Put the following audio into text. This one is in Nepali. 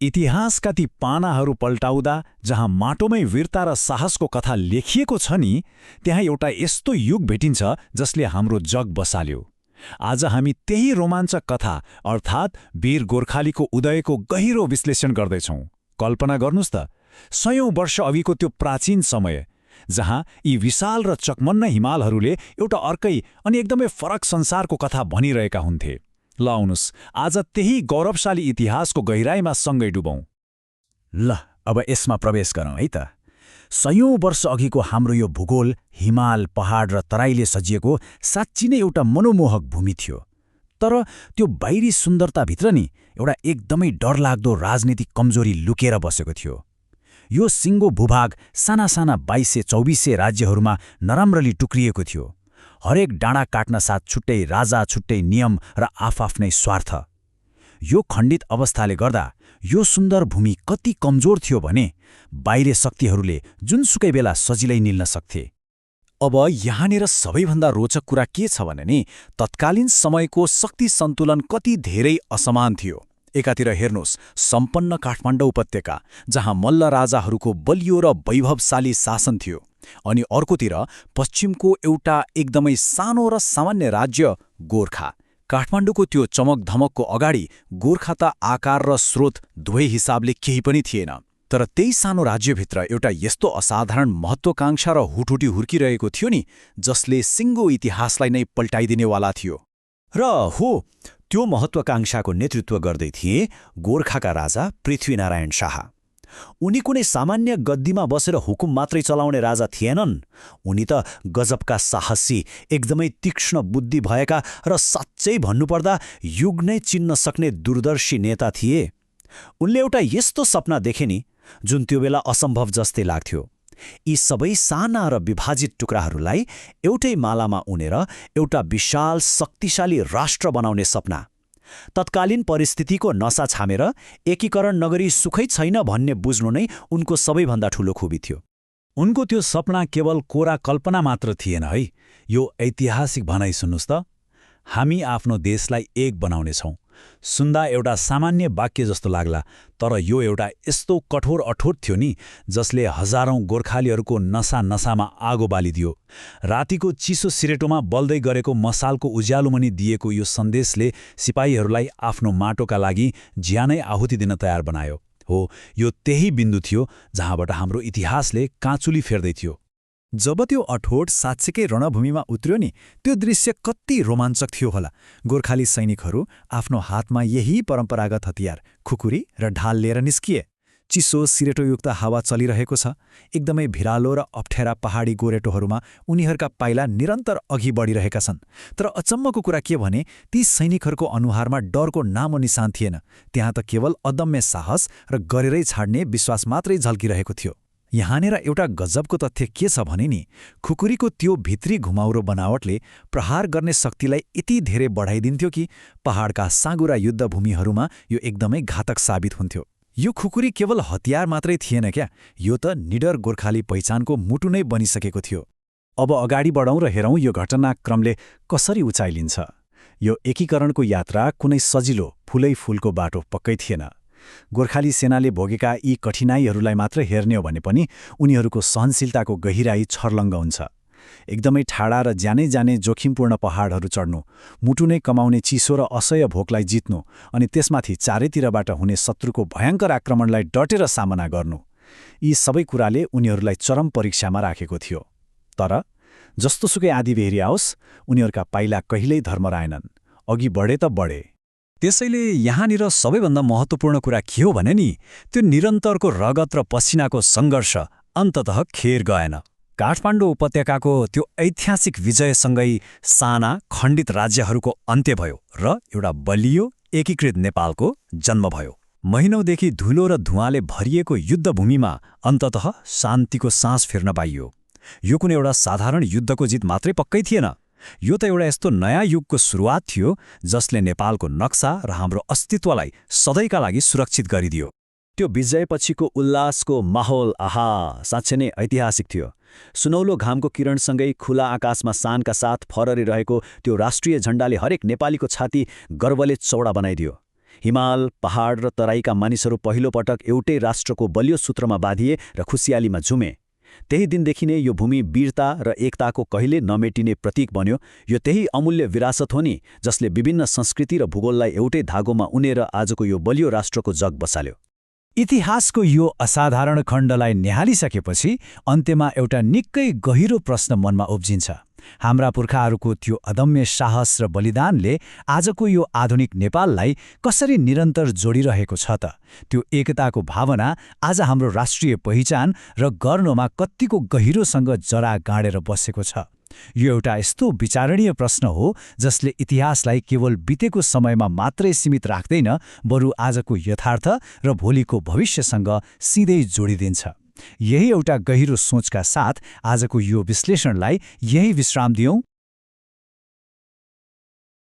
इतिहासका ती पानाहरू पल्टाउँदा जहाँ माटोमै वीरता र साहसको कथा लेखिएको छ नि, त्यहाँ एउटा यस्तो युग भेटिन्छ जसले हाम्रो जग बसाल्यो। आज हामी त्यही रोमाञ्चक कथा अर्थात् वीर गोर्खालीको उदयको गहिरो विश्लेषण गर्दैछौँ। कल्पना गर्नुस् त, सयौं वर्ष अघिको त्यो प्राचीन समय जहाँ यी विशाल र चकमन्न हिमालहरूले एउटा अर्कै अनि एकदमै फरक संसारको कथा भनिरहेका हुन्थे। ल आउनुस्, आज त्यही गौरवशाली इतिहासको गहिराईमा सँगै डुबौँ। ल अब यसमा प्रवेश गरौँ है त। सयौं वर्ष अघिको हाम्रो यो भूगोल हिमाल, पहाड र तराईले सजिएको साँच्ची नै एउटा मनोमोहक भूमि थियो। तर त्यो बाहिरी सुन्दरताभित्र नि एउटा एकदमै डरलाग्दो राजनीतिक कमजोरी लुकेर बसेको थियो। यो सिङ्गो भूभाग साना साना 2200-2400 राज्यहरूमा नराम्ररी टुक्रिएको थियो। हरेक डाँडा काट्न साथ छुट्टै राजा, छुट्टै नियम र आफआफ्नै स्वार्थ। यो खण्डित अवस्थाले गर्दा यो सुन्दर भूमि कति कमजोर थियो भने बाहिरी शक्तिहरूले जुनसुकै बेला सजिलै निल्न सक्थे। अब यहाँनिर सबैभन्दा रोचक कुरा के छ भने नि, तत्कालीन समयको शक्ति सन्तुलन कति धेरै असमान थियो। एकातिर हेर्नुहोस् सम्पन्न काठमाडौँ उपत्यका, जहाँ मल्ल राजाहरूको बलियो र वैभवशाली शासन थियो, अनि अर्कोतिर पश्चिमको एउटा एकदमै सानो र सामान्य राज्य गोर्खा। काठमाडौँको त्यो चमकधमकको अगाडि गोर्खा त आकार र स्रोत दुवै हिसाबले केही पनि थिएन। तर त्यही सानो राज्यभित्र एउटा यस्तो असाधारण महत्त्वाकांक्षा र हुटहुटी हुर्किरहेको थियो नि, जसले सिङ्गो इतिहासलाई नै पल्टाइदिनेवाला थियो। र हो, त्यो महत्त्वाकांक्षाको नेतृत्व गर्दै थिए गोर्खाका राजा पृथ्वीनारायण शाह। उनी कुनै सामान्य गद्दीमा बसेर हुकुम मात्रै चलाउने राजा थिएनन्। उनी त गजबका साहसी, एकदमै तीक्ष्ण बुद्धि भएका र साँच्चै भन्नुपर्दा युग नै चिन्न सक्ने दूरदर्शी नेता थिए। उनले एउटा यस्तो सपना देखे नि, जुन त्यो बेला असम्भव जस्तै लाग्थ्यो। यी सबै साना र विभाजित टुक्राहरूलाई एउटै मालामा उनेर एउटा विशाल शक्तिशाली राष्ट्र बनाउने सपना। तत्कालीन परिस्थितिको नशा छामेर एकीकरण नगरी सुखै छैन भन्ने बुझ्नु नै उनको सबैभन्दा ठूलो खुबी थियो। उनको त्यो सपना केवल कोरा कल्पना मात्र थिएन है। यो ऐतिहासिक भनाइ सुन्नुस् त, हामी आफ्नो देशलाई एक बनाउनेछौँ। सुन्दा एउटा सामान्य वाक्य जस्तो लाग्ला, तर यो एउटा यस्तो कठोर अठोट थियो नि, जसले हजारौं गोर्खालीहरूको नसामा आगो बालिदियो। रातिको चिसो सिरेटोमा बल्दै गरेको मसालको उज्यालोमुनि दिएको यो सन्देशले सिपाहीहरूलाई आफ्नो माटोका लागि ज्यानै आहुति दिन तयार बनायो। हो, यो त्यही बिन्दु थियो जहाँबाट हाम्रो इतिहासले काँचुली फेर्दै थियो। जब त्यो अठोट साँच्चैकै रणभूमिमा उत्र्यो नि, त्यो दृश्य कति रोमाञ्चक थियो होला। गोर्खाली सैनिकहरू आफ्नो हातमा यही परम्परागत हतियार खुकुरी र ढाल लिएर निस्किए। चिसो सिरेटोयुक्त हावा चलिरहेको छ। एकदमै भिरालो र अप्ठ्यारा पहाडी गोरेटोहरूमा उनीहरूका पाइला निरन्तर अघि बढिरहेका छन्। तर अचम्मको कुरा के भने, ती सैनिकहरूको अनुहारमा डरको नामो निशान थिएन। त्यहाँ त केवल अदम्य साहस र गरेरै छाड्ने विश्वास मात्रै झल्किरहेको थियो। यहाँनिर एउटा गजबको तथ्य के छ भने नि, खुकुरीको त्यो भित्री घुमाउरो बनावटले प्रहार गर्ने शक्तिलाई यति धेरै बढाइदिन्थ्यो कि पहाडका साँगुरा युद्धभूमिहरूमा यो एकदमै घातक साबित हुन्थ्यो। यो खुकुरी केवल हतियार मात्रै थिएन क्या, यो त निडर गोर्खाली पहिचानको मुटु नै बनिसकेको थियो। अब अगाडि बढौँ र हेरौँ यो घटनाक्रमले कसरी उचाइ लिन्छ। यो एकीकरणको यात्रा कुनै सजिलो फुलै फूलको बाटो पक्कै थिएन। गोर्खाली सेनाले भोगेका यी कठिनाइहरूलाई मात्र हेर्ने हो भने पनि उनीहरूको सहनशीलताको गहिराई छर्लङ्ग हुन्छ। एकदमै ठाडा र जानै जाने जोखिमपूर्ण पहाडहरू चढ्नु, मुटु नै कमाउने चिसो र असह्य भोकलाई जित्नु, अनि त्यसमाथि चारैतिरबाट हुने शत्रुको भयङ्कर आक्रमणलाई डटेर सामना गर्नु, यी सबै कुराले उनीहरूलाई चरम परीक्षामा राखेको थियो। तर जस्तोसुकै आँधीबेहरी आओस्, उनीहरूका पाइला कहिल्यै धर्मराएनन्। अघि बढे त बढे। त्यसैले यहाँनिर सबैभन्दा महत्त्वपूर्ण कुरा के हो भने नि, त्यो निरन्तरको रगत र पसिनाको सङ्घर्ष अन्ततः खेर गएन। काठमाडौँ उपत्यकाको त्यो ऐतिहासिक विजयसँगै साना खण्डित राज्यहरूको अन्त्य भयो र एउटा बलियो एकीकृत नेपालको जन्म भयो। महिनौदेखि धुलो र धुवाँले भरिएको युद्धभूमिमा अन्ततः शान्तिको सास फेर्न पाइयो। यो कुनै एउटा साधारण युद्धको जित मात्रै पक्कै थिएन। यो त एउटा यस्तो नयाँ युगको सुरुवात थियो जसले नेपालको नक्सा र हाम्रो अस्तित्वलाई सधैँका लागि सुरक्षित गरिदियो। त्यो विजयपछिको उल्लासको माहौल साँच्चै नै ऐतिहासिक थियो। सुनौलो घामको किरणसँगै खुला आकाशमा शानका साथ फररिरहेको त्यो राष्ट्रिय झण्डाले हरेक नेपालीको छाती गर्वले चौडा बनाइदियो। हिमाल, पहाड र तराईका मानिसहरू पहिलोपटक एउटै राष्ट्रको बलियो सूत्रमा बाँधिए र खुसियालीमा झुमे। त्यही दिनदेखि नै यो भूमि वीरता र एकताको कहिले नमेटिने प्रतीक बन्यो। यो त्यही अमूल्य विरासत हो नि जसले विभिन्न संस्कृति र भूगोललाई एउटै धागोमा उनेर आजको यो बलियो राष्ट्रको जग बसाल्यो। इतिहासको यो असाधारण खण्डलाई निहालिसकेपछि अन्त्यमा एउटा निकै गहिरो प्रश्न मनमा उब्जिन्छ। हाम्रा पुर्खाहरूको त्यो अदम्य साहस र बलिदानले आजको यो आधुनिक नेपाललाई कसरी निरन्तर जोडिरहेको छ त? त्यो एकताको भावना आज हाम्रो राष्ट्रिय पहिचान र गर्नमा कत्तिको गहिरोसँग जरा गाडेर बसेको छ? यो एउटा यस्तो विचारणीय प्रश्न हो जसले इतिहासलाई केवल बितेको समयमा मात्रै सीमित राख्दैन, बरु आजको यथार्थ र भोलिको भविष्यसँग सिधै जोडिदिन्छ। यही एउटा गहिरो सोचका साथ आजको यो विश्लेषणलाई यही विश्राम दियौं।